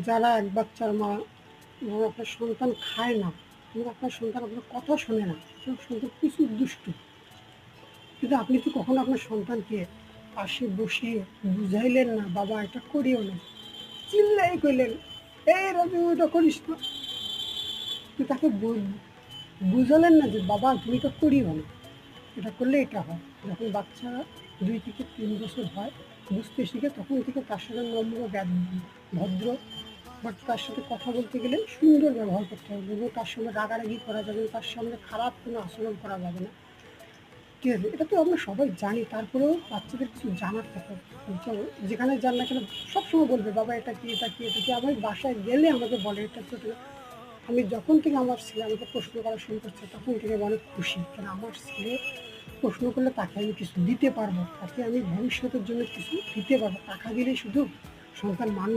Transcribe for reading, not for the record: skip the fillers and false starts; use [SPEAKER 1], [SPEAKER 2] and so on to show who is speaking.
[SPEAKER 1] যারা এক বাচ্চার মা, যারা আপনার সন্তান খায় না এবং আপনার সন্তান আপনার কথা শোনে না, আপনার সন্তান প্রচুর দুষ্টু, কিন্তু আপনি তো কখনো আপনার সন্তানকে পাশে বসিয়ে বুঝাইলেন না, বাবা এটা করিও না, চিল্লাই কইলেন, এই রাজু এটা করিস না, কিন্তু তাকে বুঝালেন না যে বাবা তুমি এটা করিও না, এটা করলে এটা হয়। যখন বাচ্চা 2 থেকে 3 বছর হয়, বুঝতে শিখে, তখন থেকে তার সাথে নম্র ভদ্র, বাট তার সাথে কথা বলতে গেলে সুন্দর ব্যবহার করতে হবে এবং তার সঙ্গে রাগারাগি করা যাবে না, তার সামনে খারাপ কোনো আচরণ করা যাবে না। ঠিক আছে, এটা তো আমরা সবাই জানি, তারপরেও বাচ্চাদের কিছু জানার থাকে। তো যেখানে যান না কেন সবসময় বলবে বাবা এটা কি, এটা কি, এটা কি। আমি বাসায় গেলে আমাকে বলে এটা তো এটা। আমি যখন থেকে আমার ছেলে আমাকে প্রশ্ন করা শুরু করছে, তখন থেকে আমি অনেক খুশি, কারণ আমার ছেলে প্রশ্ন করলে তাকে আমি কিছু দিতে পারবো, তাকে আমি ভবিষ্যতের জন্য কিছু দিতে পারবো। টাকা দিলেই শুধু সন্তান মানুষ